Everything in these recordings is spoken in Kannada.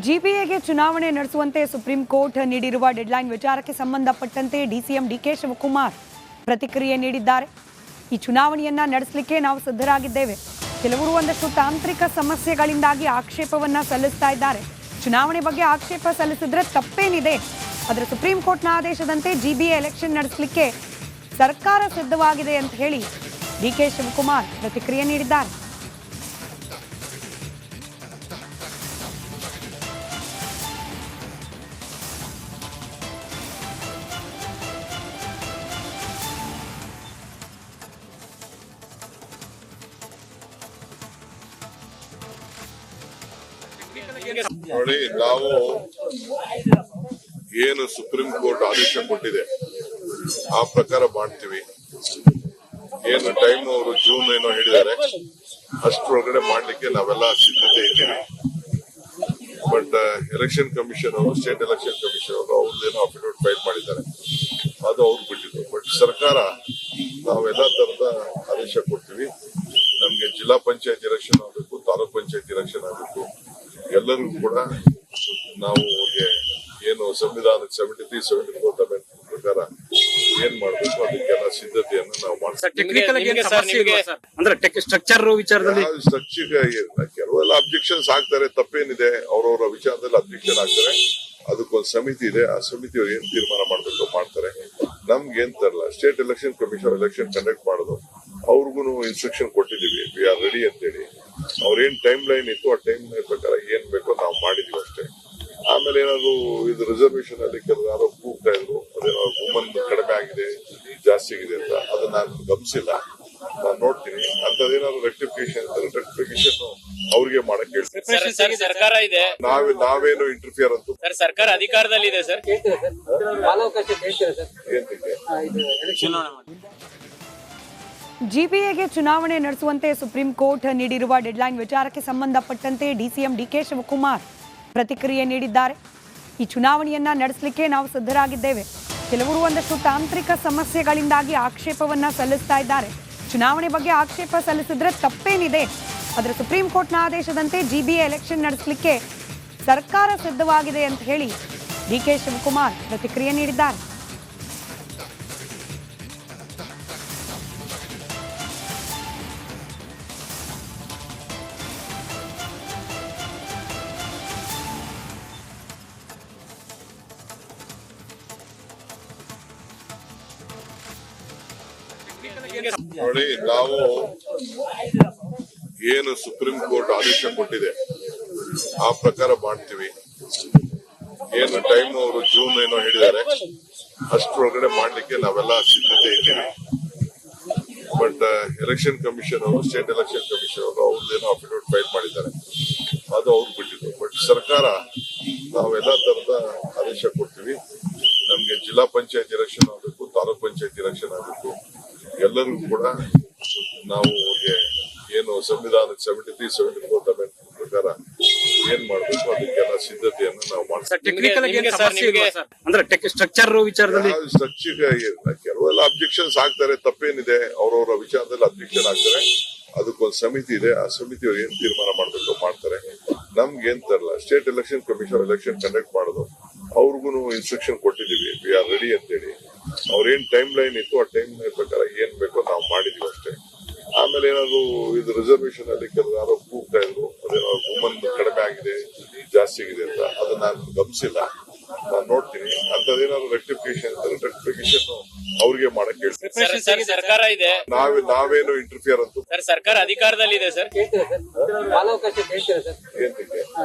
ಜಿಬಿಎಗೆ ಚುನಾವಣೆ ನಡೆಸುವಂತೆ ಸುಪ್ರೀಂ ಕೋರ್ಟ್ ನೀಡಿರುವ ಡೆಡ್ಲೈನ್ ವಿಚಾರಕ್ಕೆ ಸಂಬಂಧಪಟ್ಟಂತೆ ಡಿಸಿಎಂ ಡಿಕೆ ಶಿವಕುಮಾರ್ ಪ್ರತಿಕ್ರಿಯೆ ನೀಡಿದ್ದಾರೆ. ಈ ಚುನಾವಣೆಯನ್ನ ನಡೆಸಲಿಕ್ಕೆ ನಾವು ಸಿದ್ಧರಾಗಿದ್ದೇವೆ. ಕೆಲವರು ಒಂದಷ್ಟು ತಾಂತ್ರಿಕ ಸಮಸ್ಯೆಗಳಿಂದಾಗಿ ಆಕ್ಷೇಪವನ್ನ ಸಲ್ಲಿಸ್ತಾ ಇದ್ದಾರೆ. ಚುನಾವಣೆ ಬಗ್ಗೆ ಆಕ್ಷೇಪ ಸಲ್ಲಿಸಿದ್ರೆ ತಪ್ಪೇನಿದೆ? ಆದರೆ ಸುಪ್ರೀಂ ಕೋರ್ಟ್ನ ಆದೇಶದಂತೆ ಜಿಬಿಎ ಎಲೆಕ್ಷನ್ ನಡೆಸಲಿಕ್ಕೆ ಸರ್ಕಾರ ಸಿದ್ಧವಾಗಿದೆ ಅಂತ ಹೇಳಿ ಡಿಕೆ ಶಿವಕುಮಾರ್ ಪ್ರತಿಕ್ರಿಯೆ ನೀಡಿದ್ದಾರೆ. ನೋಡಿ, ನಾವು ಏನು ಸುಪ್ರೀಂ ಕೋರ್ಟ್ ಆದೇಶ ಕೊಟ್ಟಿದೆ ಆ ಪ್ರಕಾರ ಮಾಡ್ತೀವಿ. ಏನು ಟೈಮ್ ಅವರು ಜೂನ್ ಏನೋ ಹೇಳಿದ್ದಾರೆ, ಅಷ್ಟರೊಳಗಡೆ ಮಾಡ್ಲಿಕ್ಕೆ ನಾವೆಲ್ಲ ಸಿದ್ಧತೆ ಇದ್ದೀವಿ. ಬಟ್ ಎಲೆಕ್ಷನ್ ಕಮಿಷನ್ ಅವರು, ಸ್ಟೇಟ್ ಎಲೆಕ್ಷನ್ ಕಮಿಷನ್ ಅವರು ಅವ್ರದ್ದೇನೋ ಅಫಿಡವಿಟ್ ಫೈಲ್ ಮಾಡಿದ್ದಾರೆ, ಅದು ಅವ್ರು ಬಿಟ್ಟಿದ್ರು. ಬಟ್ ಸರ್ಕಾರ ನಾವೆಲ್ಲ ತರದ ಆದೇಶ ಕೊಡ್ತೀವಿ. ನಮ್ಗೆ ಜಿಲ್ಲಾ ಪಂಚಾಯತ್ ಎಲೆಕ್ಷನ್ ಆಗಬೇಕು, ತಾಲೂಕ್ ಪಂಚಾಯತ್ ಎಲೆಕ್ಷನ್ ಆಗಬೇಕು, ಎಲ್ಲರಿಗೂ ಕೂಡ ನಾವು ಏನು ಸಂವಿಧಾನದ 73-74 ಪ್ರಕಾರ ಏನ್ ಮಾಡಬೇಕು ಅದಕ್ಕೆಲ್ಲ ಸಿದ್ಧತೆಯನ್ನು ನಾವು ಮಾಡ್ತೀವಿ. ಕೆಲವೆಲ್ಲ ಅಬ್ಜೆಕ್ಷನ್ಸ್ ಆಗ್ತಾರೆ, ತಪ್ಪೇನಿದೆ, ಅವ್ರವ್ರ ವಿಚಾರದಲ್ಲಿ ಅಬ್ಜೆಕ್ಷನ್ ಆಗ್ತಾರೆ. ಅದಕ್ಕೊಂದು ಸಮಿತಿ ಇದೆ, ಆ ಸಮಿತಿ ಅವ್ರು ಏನ್ ತೀರ್ಮಾನ ಮಾಡ್ಬೇಕು ಮಾಡ್ತಾರೆ. ನಮ್ಗೆ ಏನ್ ತರಲ್ಲ, state election commission election conduct ಮಾಡೋದು, ಅವ್ರಿಗೂ ಇನ್ಸ್ಟ್ರಕ್ಷನ್ ಕೊಟ್ಟಿದೀವಿ, ವಿ ಆರ್ ರೆಡಿ ಅಂತೇಳಿ. ಅವ್ರೇನ್ ಟೈಮ್ ಲೈನ್ ಇತ್ತು ಆ ಟೈಮ್ ಲೈನ್ ಪ್ರಕಾರ ಏನ್ ಬೇಕೋ ನಾವು ಮಾಡಿದೀವಿ ಅಷ್ಟೇ. ಆಮೇಲೆ ಏನಾದ್ರು ಇದು ರಿಸರ್ವೇಶನ್ ಅಲ್ಲಿ ಕೆಲವು ಯಾರೋ ಕೂಗ್ತಾ ಇದ್ರು, ಅದೇನೋ ವುಮನ್ ಕಡಿಮೆ ಆಗಿದೆ, ಜಾಸ್ತಿ ಆಗಿದೆ ಅಂತ, ಅದನ್ನ ನಾನು ಗಮನಿಸಿಲ್ಲ. ನಾನು ನೋಡ್ತೀನಿ ಅಂತದೇನಾದ್ರು ರೆಕ್ಟಿಫಿಕೇಶನ್ ಅವ್ರಿಗೆ ಮಾಡಕ್ ಹೇಳ್ತೀನಿ. ಸರ್ಕಾರ ಇದೆ, ನಾವೇನು ಇಂಟರ್ಫಿಯರ್ ಅಂತೂ ಸರ್ಕಾರ ಅಧಿಕಾರದಲ್ಲಿ ಇದೆ ಸರ್. ಜಿಬಿಎಗೆ ಚುನಾವಣೆ ನಡೆಸುವಂತೆ ಸುಪ್ರೀಂ ಕೋರ್ಟ್ ನೀಡಿರುವ ಡೆಡ್ಲೈನ್ ವಿಚಾರಕ್ಕೆ ಸಂಬಂಧಪಟ್ಟಂತೆ ಡಿಸಿಎಂ ಡಿಕೆ ಶಿವಕುಮಾರ್ ಪ್ರತಿಕ್ರಿಯೆ ನೀಡಿದ್ದಾರೆ. ಈ ಚುನಾವಣೆಯನ್ನ ನಡೆಸಲಿಕ್ಕೆ ನಾವು ಸಿದ್ಧರಾಗಿದ್ದೇವೆ. ಕೆಲವರು ಒಂದಷ್ಟು ತಾಂತ್ರಿಕ ಸಮಸ್ಯೆಗಳಿಂದಾಗಿ ಆಕ್ಷೇಪವನ್ನ ಸಲ್ಲಿಸ್ತಾ ಇದ್ದಾರೆ. ಚುನಾವಣೆ ಬಗ್ಗೆ ಆಕ್ಷೇಪ ಸಲ್ಲಿಸಿದ್ರೆ ತಪ್ಪೇನಿದೆ? ಆದರೆ ಸುಪ್ರೀಂ ಕೋರ್ಟ್ನ ಆದೇಶದಂತೆ ಜಿಬಿಎ ಎಲೆಕ್ಷನ್ ನಡೆಸಲಿಕ್ಕೆ ಸರ್ಕಾರ ಸಿದ್ಧವಾಗಿದೆ ಅಂತ ಹೇಳಿ ಡಿಕೆ ಶಿವಕುಮಾರ್ ಪ್ರತಿಕ್ರಿಯೆ ನೀಡಿದ್ದಾರೆ. ನೋಡಿ, ನಾವು ಏನು ಸುಪ್ರೀಂ ಕೋರ್ಟ್ ಆದೇಶ ಕೊಟ್ಟಿದೆ ಆ ಪ್ರಕಾರ ಮಾಡ್ತೀವಿ. ಏನು ಟೈಮ್ ಅವರು ಜೂನ್ ಏನೋ ಹೇಳಿದ್ದಾರೆ, ಅಷ್ಟರೊಳಗಡೆ ಮಾಡ್ಲಿಕ್ಕೆ ನಾವೆಲ್ಲ ಸಿದ್ಧತೆ ಇದ್ದೀವಿ. ಬಟ್ ಎಲೆಕ್ಷನ್ ಕಮಿಷನ್ ಅವರು, ಸ್ಟೇಟ್ ಎಲೆಕ್ಷನ್ ಕಮಿಷನ್ ಅವರು ಅವ್ರದ್ದೇನೋ ಅಫಿಡವಿಟ್ ಫೈಲ್ ಮಾಡಿದ್ದಾರೆ, ಅದು ಅವ್ರು ಬಿಟ್ಟಿದ್ರು. ಬಟ್ ಸರ್ಕಾರ ನಾವೆಲ್ಲ ತರದ ಆದೇಶ ಕೊಡ್ತೀವಿ. ನಮ್ಗೆ ಜಿಲ್ಲಾ ಪಂಚಾಯತ್ ಎಲೆಕ್ಷನ್ ಆಗಬೇಕು, ತಾಲೂಕ್ ಪಂಚಾಯತ್ ಎಲೆಕ್ಷನ್ ಆಗಬೇಕು, ಎಲ್ಲರಿಗೂ ಕೂಡ ನಾವು ಏನು ಸಂವಿಧಾನದ 73-74 ಪ್ರಕಾರ ಏನ್ ಮಾಡಬೇಕು ಅದಕ್ಕೆಲ್ಲ ಸಿದ್ಧತೆಯನ್ನು ನಾವು ಮಾಡ್ತೀವಿ. ಕೆಲವೆಲ್ಲ ಅಬ್ಜೆಕ್ಷನ್ಸ್ ಆಗ್ತಾರೆ, ತಪ್ಪೇನಿದೆ, ಅವ್ರವ್ರ ವಿಚಾರದಲ್ಲಿ ಅಬ್ಜೆಕ್ಷನ್ ಆಗ್ತಾರೆ. ಅದಕ್ಕೊಂದು ಸಮಿತಿ ಇದೆ, ಆ ಸಮಿತಿ ಅವ್ರು ಏನ್ ತೀರ್ಮಾನ ಮಾಡ್ಬೇಕು ಮಾಡ್ತಾರೆ. ನಮ್ಗೆ ಏನ್ ತರಲ್ಲ, state election commission election conduct ಮಾಡೋದು, ಅವ್ರಿಗೂ ಇನ್ಸ್ಟ್ರಕ್ಷನ್ ಕೊಟ್ಟಿದೀವಿ, ವಿ ಆರ್ ರೆಡಿ ಅಂತೇಳಿ. ಅವ್ರೇನ್ ಟೈಮ್ ಲೈನ್ ಇತ್ತು ಆ ಟೈಮ್ ಲೈನ್ ಪ್ರಕಾರ ಏನ್ ಬೇಕೋ ನಾವು ಮಾಡಿದೀವಿ ಅಷ್ಟೇ. ಆಮೇಲೆ ಏನಾದ್ರು ಇದು ರಿಸರ್ವೇಶನ್ ಅಲ್ಲಿ ಕೆಲವು ಯಾರೋ ಕೂಗ್ತಾ ಇದ್ರು, ಅದೇನೋ ವುಮನ್ ಕಡಿಮೆ ಆಗಿದೆ, ಜಾಸ್ತಿ ಆಗಿದೆ ಅಂತ, ಅದನ್ನ ನಾನು ಗಮನಿಸಿಲ್ಲ. ನಾನು ನೋಡ್ತೀನಿ ಅಂತದೇನಾದ್ರು ರೆಕ್ಟಿಫಿಕೇಶನ್ ಅವ್ರಿಗೆ ಮಾಡಕ್ ಹೇಳ್ತೀನಿ. ಸರ್ಕಾರ ಇದೆ, ನಾವೇನು ಇಂಟರ್ಫಿಯರ್ ಅಂತೂ ಸರ್ಕಾರ ಅಧಿಕಾರದಲ್ಲಿ ಇದೆ ಸರ್.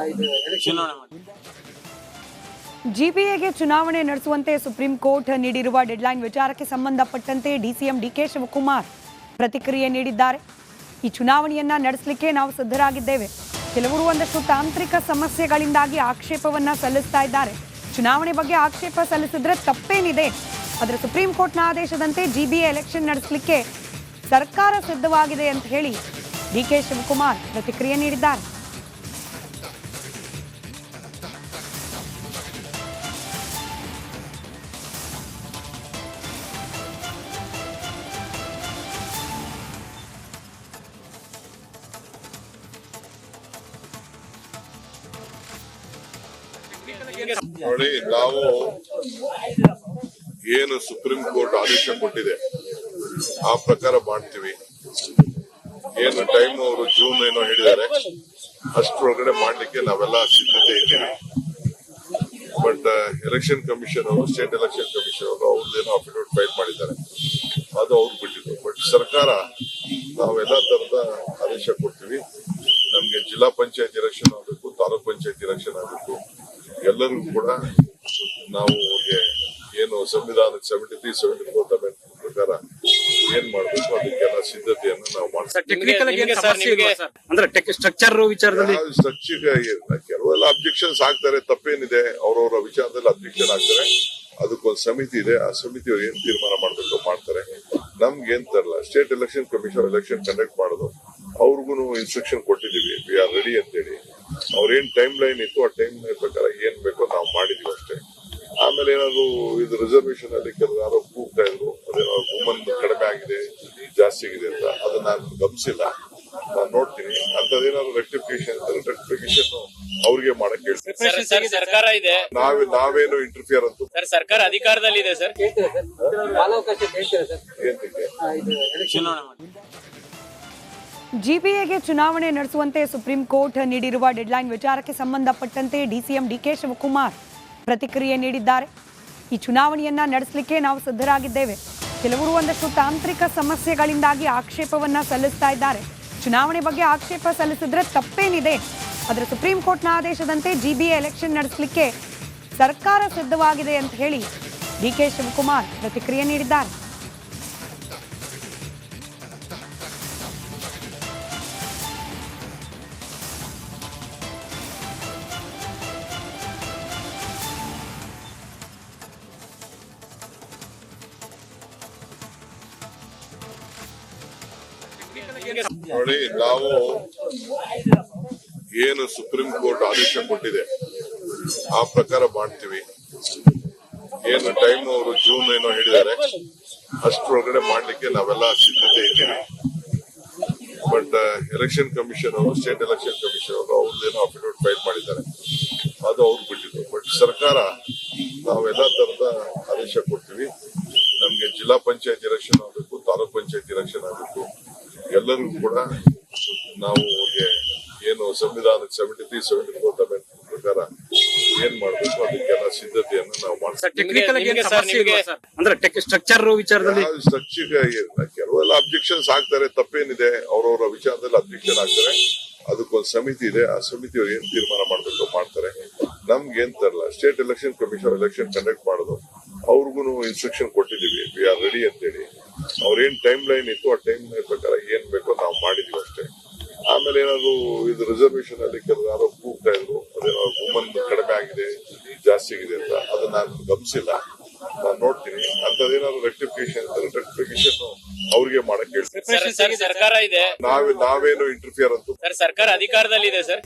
ಜಿಬಿಎಗೆ ಚುನಾವಣೆ ನಡೆಸುವಂತೆ ಸುಪ್ರೀಂ ಕೋರ್ಟ್ ನೀಡಿರುವ ಡೆಡ್ಲೈನ್ ವಿಚಾರಕ್ಕೆ ಸಂಬಂಧಪಟ್ಟಂತೆ ಡಿಸಿಎಂ ಡಿಕೆ ಶಿವಕುಮಾರ್ ಪ್ರತಿಕ್ರಿಯೆ ನೀಡಿದ್ದಾರೆ. ಈ ಚುನಾವಣೆಯನ್ನ ನಡೆಸಲಿಕ್ಕೆ ನಾವು ಸಿದ್ಧರಾಗಿದ್ದೇವೆ. ಕೆಲವರು ಒಂದಷ್ಟು ತಾಂತ್ರಿಕ ಸಮಸ್ಯೆಗಳಿಂದಾಗಿ ಆಕ್ಷೇಪವನ್ನ ಸಲ್ಲಿಸ್ತಾ ಇದ್ದಾರೆ. ಚುನಾವಣೆ ಬಗ್ಗೆ ಆಕ್ಷೇಪ ಸಲ್ಲಿಸಿದ್ರೆ ತಪ್ಪೇನಿದೆ? ಆದರೆ ಸುಪ್ರೀಂ ಕೋರ್ಟ್ನ ಆದೇಶದಂತೆ ಜಿಬಿಎ ಎಲೆಕ್ಷನ್ ನಡೆಸಲಿಕ್ಕೆ ಸರ್ಕಾರ ಸಿದ್ಧವಾಗಿದೆ ಅಂತ ಹೇಳಿ ಡಿಕೆ ಶಿವಕುಮಾರ್ ಪ್ರತಿಕ್ರಿಯೆ ನೀಡಿದ್ದಾರೆ. ನೋಡಿ, ನಾವು ಏನು ಸುಪ್ರೀಂ ಕೋರ್ಟ್ ಆದೇಶ ಕೊಟ್ಟಿದೆ ಆ ಪ್ರಕಾರ ಮಾಡ್ತೀವಿ. ಏನು ಟೈಮ್ ಅವರು ಜೂನ್ ಏನೋ ಹೇಳಿದ್ದಾರೆ ಅಷ್ಟರೊಳಗಡೆ ಮಾಡ್ಲಿಕ್ಕೆ ನಾವೆಲ್ಲ ಸಿದ್ಧತೆ ಇದ್ದೀವಿ. ಬಟ್ ಎಲೆಕ್ಷನ್ ಕಮಿಷನ್ ಅವರು, ಸ್ಟೇಟ್ ಎಲೆಕ್ಷನ್ ಕಮಿಷನ್ ಅವರು ಅವ್ರದ್ದೇನೋ ಅಫಿಡವಿಟ್ ಫೈಲ್ ಮಾಡಿದ್ದಾರೆ, ಅದು ಅವ್ರು ಬಿಟ್ಟಿದ್ದು. ಬಟ್ ಸರ್ಕಾರ ನಾವೆಲ್ಲ ತರದ ಆದೇಶ ಕೊಡ್ತೀವಿ. ನಮ್ಗೆ ಜಿಲ್ಲಾ ಪಂಚಾಯತ್ ಎಲೆಕ್ಷನ್ ಆಗಬೇಕು, ತಾಲೂಕ್ ಪಂಚಾಯತ್ ಎಲೆಕ್ಷನ್ ಆಗಬೇಕು, ಎಲ್ಲರಿಗೂ ಕೂಡ ನಾವು ಏನು ಸಂವಿಧಾನ 73-74 ಅಮೆಂಡ್ಮೆಂಟ್ ಪ್ರಕಾರ ಏನ್ ಮಾಡ್ಬೇಕು ಅದಕ್ಕೆಲ್ಲ ಸಿದ್ಧತೆಯನ್ನು ನಾವು ಮಾಡ್ತೀವಿ. ಟೆಕ್ನಿಕಲ್ ನಿಮ್ಗೆ ಸರ್, ನಿಮ್ಗೆ ಅಂದ್ರೆ ಸ್ಟ್ರಕ್ಚರ್ ವಿಚಾರದಲ್ಲಿ ಕೆಲವೆಲ್ಲ ಅಬ್ಜೆಕ್ಷನ್ಸ್ ಆಗ್ತಾರೆ, ತಪ್ಪೇನಿದೆ, ಅವ್ರವ್ರ ವಿಚಾರದಲ್ಲಿ ಅಬ್ಜೆಕ್ಷನ್ ಆಗ್ತಾರೆ. ಅದಕ್ಕೊಂದು ಸಮಿತಿ ಇದೆ, ಆ ಸಮಿತಿಯವ್ರು ಏನ್ ತೀರ್ಮಾನ ಮಾಡ್ಬೇಕು ಮಾಡ್ತಾರೆ. ನಮ್ಗೆ ಏನ್ ತರಲ್ಲ, state election commission election conduct ಮಾಡೋದು, ಅವ್ರಿಗೂ ಇನ್ಸ್ಟ್ರಕ್ಷನ್ ಕೊಟ್ಟಿದೀವಿ, ವಿ ಆರ್ ರೆಡಿ ಅಂತೇಳಿ. ಅವ್ರೇನ್ ಟೈಮ್ ಲೈನ್ ಇತ್ತು ಆ ಟೈಮ್ ಲೈನ್ ಪ್ರಕಾರ ಏನ್ ಬೇಕೋ ನಾವು ಮಾಡಿದೀವಿ ಅಷ್ಟೇ. ಆಮೇಲೆ ಏನಾದ್ರು ಇದು ರಿಸರ್ವೇಶನ್ ಅಲ್ಲಿ ಕೆಲವು ಕೂಗ್ತಾ ಇದ್ರು, ಅದೇನೋ ವುಮನ್ ಕಡಿಮೆ ಆಗಿದೆ, ಜಾಸ್ತಿ ಆಗಿದೆ ಅಂತ, ಅದನ್ನ ನಾನು ಗಮನಿಸಿಲ್ಲ. ನಾನು ನೋಡ್ತೀನಿ ಅಂತದೇನಾದ್ರು ರೆಕ್ಟಿಫಿಕೇಶನ್ ಅವ್ರಿಗೆ ಮಾಡಕ್ ಹೇಳ್ತೀನಿ. ಸರ್, ಸರ್ಕಾರ ಇದೆ, ನಾವೇನು ಇಂಟರ್ಫಿಯರ್ ಅಂತ ಸರ್ ಸರ್ಕಾರ ಅಧಿಕಾರದಲ್ಲಿದೆ ಸರ್. ಜಿಬಿಎಗೆ ಚುನಾವಣೆ ನಡೆಸುವಂತೆ ಸುಪ್ರೀಂ ಕೋರ್ಟ್ ನೀಡಿರುವ ಡೆಡ್ಲೈನ್ ವಿಚಾರಕ್ಕೆ ಸಂಬಂಧಪಟ್ಟಂತೆ ಡಿಸಿಎಂ ಡಿಕೆ ಶಿವಕುಮಾರ್ ಪ್ರತಿಕ್ರಿಯೆ ನೀಡಿದ್ದಾರೆ. ಈ ಚುನಾವಣೆಯನ್ನ ನಡೆಸಲಿಕ್ಕೆ ನಾವು ಸಿದ್ಧರಾಗಿದ್ದೇವೆ. ಕೆಲವರು ಒಂದಷ್ಟು ತಾಂತ್ರಿಕ ಸಮಸ್ಯೆಗಳಿಂದಾಗಿ ಆಕ್ಷೇಪವನ್ನ ಸಲ್ಲಿಸ್ತಾ ಇದ್ದಾರೆ. ಚುನಾವಣೆ ಬಗ್ಗೆ ಆಕ್ಷೇಪ ಸಲ್ಲಿಸಿದ್ರೆ ತಪ್ಪೇನಿದೆ, ಆದರೆ ಸುಪ್ರೀಂ ಕೋರ್ಟ್ನ ಆದೇಶದಂತೆ ಜಿಬಿಎ ಎಲೆಕ್ಷನ್ ನಡೆಸಲಿಕ್ಕೆ ಸರ್ಕಾರ ಸಿದ್ಧವಾಗಿದೆ ಅಂತ ಹೇಳಿ ಡಿಕೆ ಶಿವಕುಮಾರ್ ಪ್ರತಿಕ್ರಿಯೆ ನೀಡಿದ್ದಾರೆ. ನೋಡಿ, ನಾವು ಏನು ಸುಪ್ರೀಂ ಕೋರ್ಟ್ ಆದೇಶ ಕೊಟ್ಟಿದೆ ಆ ಪ್ರಕಾರ ಮಾಡ್ತೀವಿ. ಏನು ಟೈಮ್ ಅವರು ಜೂನ್ ಏನೋ ಹೇಳಿದ್ದಾರೆ ಅಷ್ಟರೊಳಗಡೆ ಮಾಡ್ಲಿಕ್ಕೆ ನಾವೆಲ್ಲ ಸಿದ್ಧತೆ ಇದ್ದೀವಿ. ಬಟ್ ಎಲೆಕ್ಷನ್ ಕಮಿಷನ್ ಅವರು, ಸ್ಟೇಟ್ ಎಲೆಕ್ಷನ್ ಕಮಿಷನ್ ಅವರು ಅವ್ರದ್ದೇನೋ ಅಫಿಡವಿಟ್ ಫೈಲ್ ಮಾಡಿದ್ದಾರೆ, ಅದು ಅವ್ರು ಬಿಟ್ಟಿದ್ದು. ಬಟ್ ಸರ್ಕಾರ ನಾವೆಲ್ಲ ತರದ ಆದೇಶ ಕೊಡ್ತೀವಿ. ನಮ್ಗೆ ಜಿಲ್ಲಾ ಪಂಚಾಯತ್ ಎಲೆಕ್ಷನ್ ಆಗಬೇಕು, ತಾಲೂಕ್ ಪಂಚಾಯತ್ ಎಲೆಕ್ಷನ್ ಆಗಬೇಕು, ಎಲ್ಲರಿಗೂ ಕೂಡ ನಾವು ಏನು ಸಂವಿಧಾನ 73-74 ಅಮೆಂಡ್ಮೆಂಟ್ ಪ್ರಕಾರ ಏನ್ ಮಾಡ್ಬೇಕು ಅದಕ್ಕೆಲ್ಲ ಸಿದ್ಧತೆಯನ್ನು ನಾವು ಮಾಡ್ತೀವಿ. ನಿಮ್ಗೆ ಸರ್, ನಿಮ್ಗೆ ಅಂದ್ರೆ ಸ್ಟ್ರಕ್ಚರ್ ವಿಚಾರದಲ್ಲಿ ಕೆಲವೆಲ್ಲ ಅಬ್ಜೆಕ್ಷನ್ಸ್ ಆಗ್ತಾರೆ, ತಪ್ಪೇನಿದೆ, ಅವ್ರವ್ರ ವಿಚಾರದಲ್ಲಿ ಅಬ್ಜೆಕ್ಷನ್ ಆಗ್ತಾರೆ. ಅದಕ್ಕೊಂದು ಸಮಿತಿ ಇದೆ, ಆ ಸಮಿತಿಯವ್ರು ಏನ್ ತೀರ್ಮಾನ ಮಾಡ್ಬೇಕು ಮಾಡ್ತಾರೆ. ನಮ್ಗೆ ಏನ್ ತರಲ್ಲ, state election commission election conduct ಮಾಡೋದು, ಅವ್ರಿಗೂ ಇನ್ಸ್ಟ್ರಕ್ಷನ್ ಕೊಟ್ಟಿದೀವಿ, ವಿ ಆರ್ ರೆಡಿ ಅಂತೇಳಿ. ಅವ್ರೇನ್ ಟೈಮ್ ಲೈನ್ ಇತ್ತು ಆ ಟೈಮ್ ಲೈನ್ ಪ್ರಕಾರ ಏನ್ ಬೇಕೋ ನಾವು ಮಾಡಿದೀವಿ ಅಷ್ಟೇ. ಆಮೇಲೆ ಏನಾದ್ರು ಇದು ರಿಸರ್ವೇಶನ್ ಅಲ್ಲಿ ಕೆಲವು ಕೂಗ್ತಾ ಇದ್ರು, ಅದೇನೋ ವುಮನ್ ಕಡಿಮೆ ಆಗಿದೆ, ಜಾಸ್ತಿ ಆಗಿದೆ ಅಂತ, ಅದನ್ನ ನಾನು ಗಮನಿಸಿಲ್ಲ. ನಾನು ನೋಡ್ತೀನಿ ಅಂತದೇನಾದ್ರು ರೆಕ್ಟಿಫಿಕೇಶನ್ ಅವ್ರಿಗೆ ಮಾಡಕ್ ಹೇಳ್ತೀನಿ. ಸರ್, ಸರ್ಕಾರ ಇದೆ, ನಾವೇನು ಇಂಟರ್ಫಿಯರ್ ಅಂತ ಸರ್ ಸರ್ಕಾರ ಅಧಿಕಾರದಲ್ಲಿದೆ ಸರ್.